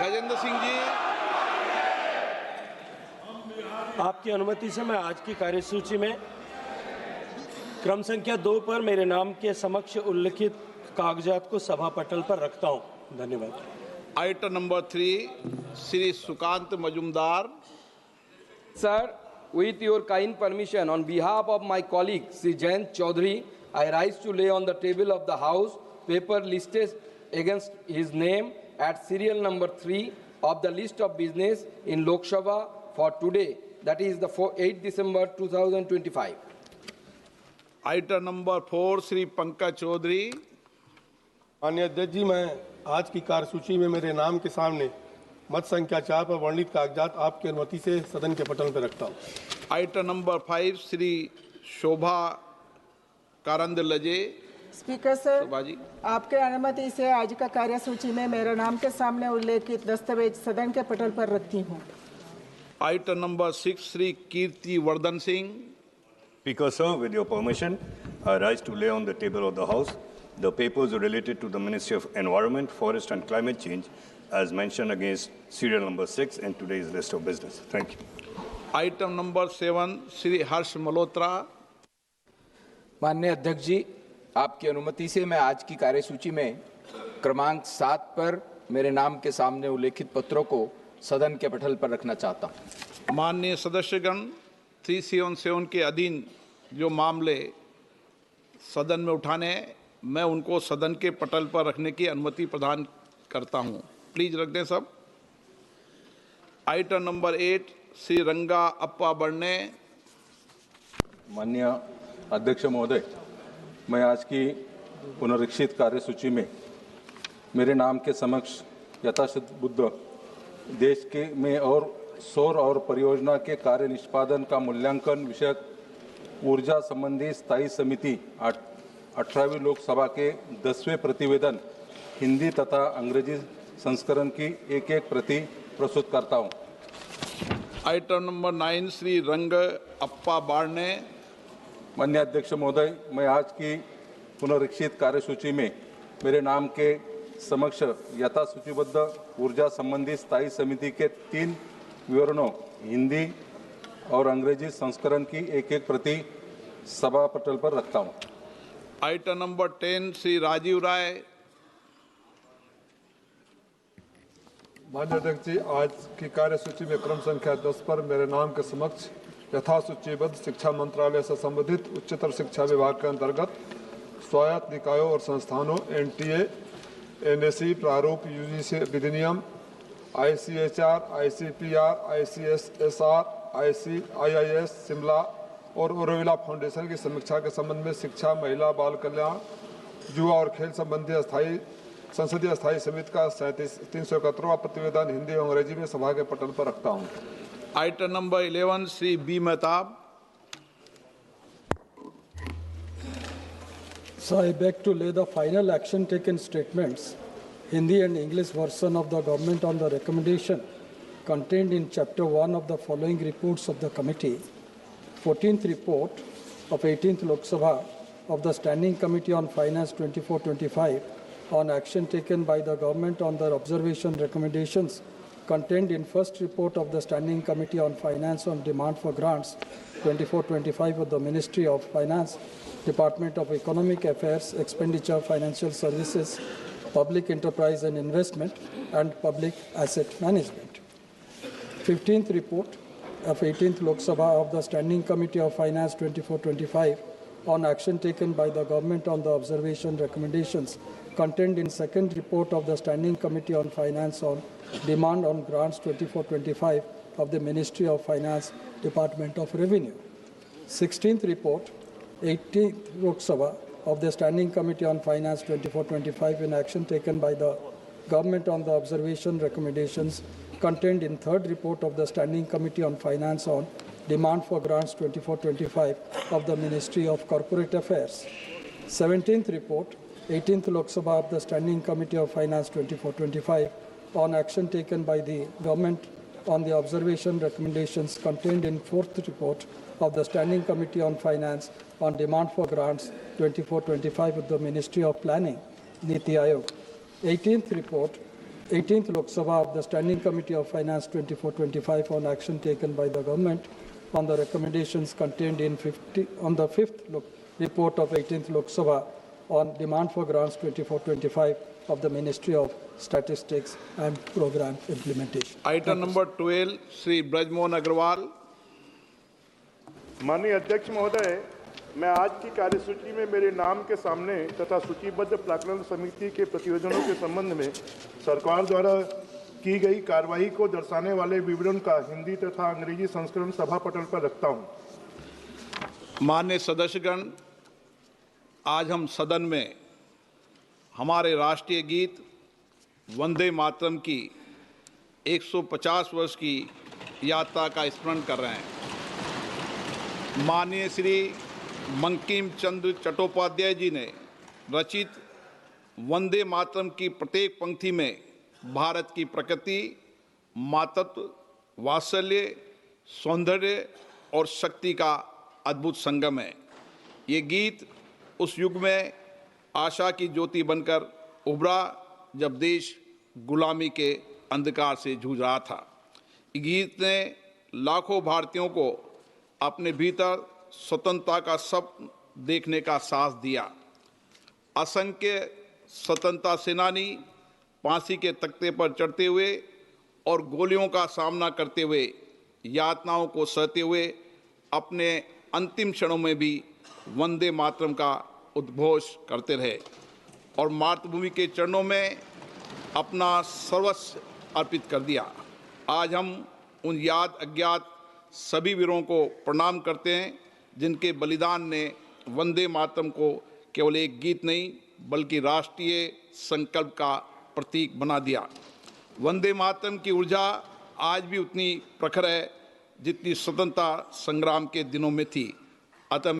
गजेंद्र सिंह जी, आपकी अनुमति से मैं आज की कार्यसूची में क्रम संख्या 2 पर मेरे नाम के समक्ष उल्लिखित कागजात को सभा पटल पर रखता हूं। धन्यवाद। Item number 3 Shri Sukanta Majumdar. Sir, with your kind permission, on behalf of my colleague Sri Jayant Chaudhary, I rise to lay on the table of the House paper listed against his name at serial number 3 of the list of business in Lok Sabha for today, that is the 8 December 2025. Item number 4 Shri Pankaj Chaudhary. माननीय अध्यक्ष जी, मैं आज की कार्यसूची में मेरे नाम के सामने मत संख्या 4 पर वर्णित कागजात आपकी अनुमति से सदन के पटल पर रखता हूं। आइटम नंबर 5 श्री शोभा कारंद लजे। स्पीकर सर, शोभा जी, आपके अनुमति से आज का कार्यसूची में मेरे नाम के सामने उल्लेखित दस्तावेज सदन के पटल पर रखती हूँ। Item number 6 Shri Kirti Vardhan Singh. Speaker, sir, with your permission, I rise to lay on the table of the House the papers related to the Ministry of Environment, Forest and Climate Change as mentioned against serial number 6 in today's list of business. Thank you. Item number 7 Shri Harsh Malhotra. माननीय अध्यक्ष जी, आपकी अनुमति से मैं आज की कार्यसूची में क्रमांक 7 पर मेरे नाम के सामने उल्लेखित पत्रों को सदन के पटल पर रखना चाहता हूं। माननीय सदस्यगण, 377 के अधीन जो मामले सदन में उठाने हैं, मैं उनको सदन के पटल पर रखने की अनुमति प्रदान करता हूं। प्लीज रख दें सब। आइटम नंबर 8 श्री रंगा अप्पा बड़ने। माननीय अध्यक्ष महोदय, मैं आज की पुनरीक्षित कार्यसूची में मेरे नाम के समक्ष यथाशक्ति देश के में और सौर और परियोजना के कार्य निष्पादन का मूल्यांकन विषयक ऊर्जा संबंधी स्थायी समिति 18वीं लोकसभा के 10वें प्रतिवेदन हिंदी तथा अंग्रेजी संस्करण की एक प्रति प्रस्तुत करता हूं। आइटम नंबर 9 श्री रंग अप्पा बाड़ने। माननीय अध्यक्ष महोदय, मैं आज की पुनरीक्षित कार्यसूची में मेरे नाम के समक्ष यथा सूचीबद्ध ऊर्जा संबंधी स्थायी समिति के 3 विवरणों हिंदी और अंग्रेजी संस्करण की एक प्रति सभा पटल पर रखता हूं। आइटम नंबर 10 श्री राजीव राय। माननीय अध्यक्ष जी, आज की कार्यसूची में क्रम संख्या 10 पर मेरे नाम के समक्ष यथासूचीबद्ध शिक्षा मंत्रालय से संबंधित उच्चतर शिक्षा विभाग के अंतर्गत स्वायत्त निकायों और संस्थानों एनटीए, एनएसई प्रारूप यूजीसी विधिनियम, ICHR, ICPR, ICSSR, IIS Shimla और ओरोविला फाउंडेशन की समीक्षा के संबंध में शिक्षा, महिला, बाल कल्याण, युवा और खेल संबंधी संसदीय स्थायी समिति का 371वां प्रतिवेदन हिंदी और अंग्रेजी में सभा के पटल पर रखता हूं। Item number 11 Shri B Mahtab. So I beg to lay the final action taken statements, Hindi and English version of the government on the recommendation contained in Chapter 1 of the following reports of the committee. 14th report of 18th Lok Sabha of the Standing Committee on Finance 24-25 on action taken by the government on the observation recommendations contained in first report of the Standing Committee on Finance on demand for grants 24-25 of the Ministry of Finance, Department of Economic Affairs, Expenditure, Financial Services, Public Enterprise and Investment, and Public Asset Management. 15th report of 18th Lok Sabha of the Standing Committee of Finance 24-25 on action taken by the government on the observation recommendations contained in second report of the Standing Committee on Finance on demand on grants 24-25 of the Ministry of Finance, Department of Revenue. 16th report, 18th Lok Sabha of the Standing Committee on Finance 24-25 in action taken by the government on the observation recommendations contained in third report of the Standing Committee on Finance on demand for grants 24-25 of the Ministry of Corporate Affairs. 17th report, 18th Lok Sabha of the Standing Committee of Finance 24-25 on action taken by the government on the observation recommendations contained in fourth report of the Standing Committee on Finance on demand for grants 24-25 of the Ministry of Planning, Niti Aayog. 18th report, 18th Lok Sabha of the Standing Committee of Finance 24-25 on action taken by the government on the recommendations contained in on the 5th report of 18th Lok Sabha on demand for grants 24-25 of the Ministry of Statistics and Program Implementation. Item number 12, Shri Brajmohan Agrawal. माननीय अध्यक्ष महोदय, मैं आज की कार्यसूची में मेरे नाम के सामने तथा सूचीबद्ध प्राक्कलन समिति के प्रतिवेदनों के संबंध में सरकार द्वारा की गई कार्रवाई को दर्शाने वाले विवरण का हिंदी तथा अंग्रेजी संस्करण सभा पटल पर रखता हूं। माननीय सदस्यगण, आज हम सदन में हमारे राष्ट्रीय गीत वंदे मातरम की 150 वर्ष की यात्रा का स्मरण कर रहे हैं। माननीय श्री बंकिम चंद्र चट्टोपाध्याय जी ने रचित वंदे मातरम की प्रत्येक पंक्ति में भारत की प्रकृति, मातृत्व, वात्सल्य, सौंदर्य और शक्ति का अद्भुत संगम है। ये गीत उस युग में आशा की ज्योति बनकर उभरा जब देश गुलामी के अंधकार से जूझ रहा था। ये गीत ने लाखों भारतीयों को अपने भीतर स्वतंत्रता का स्वप्न देखने का साहस दिया। असंख्य स्वतंत्रता सेनानी फांसी के तख्ते पर चढ़ते हुए और गोलियों का सामना करते हुए, यातनाओं को सहते हुए अपने अंतिम क्षणों में भी वंदे मातरम का उद्घोष करते रहे और मातृभूमि के चरणों में अपना सर्वस्व अर्पित कर दिया। आज हम उन याद अज्ञात सभी वीरों को प्रणाम करते हैं जिनके बलिदान ने वंदे मातरम को केवल एक गीत नहीं बल्कि राष्ट्रीय संकल्प का प्रतीक बना दिया। वंदे मातरम की ऊर्जा आज भी उतनी प्रखर है जितनी स्वतंत्रता संग्राम के दिनों में थी। अतः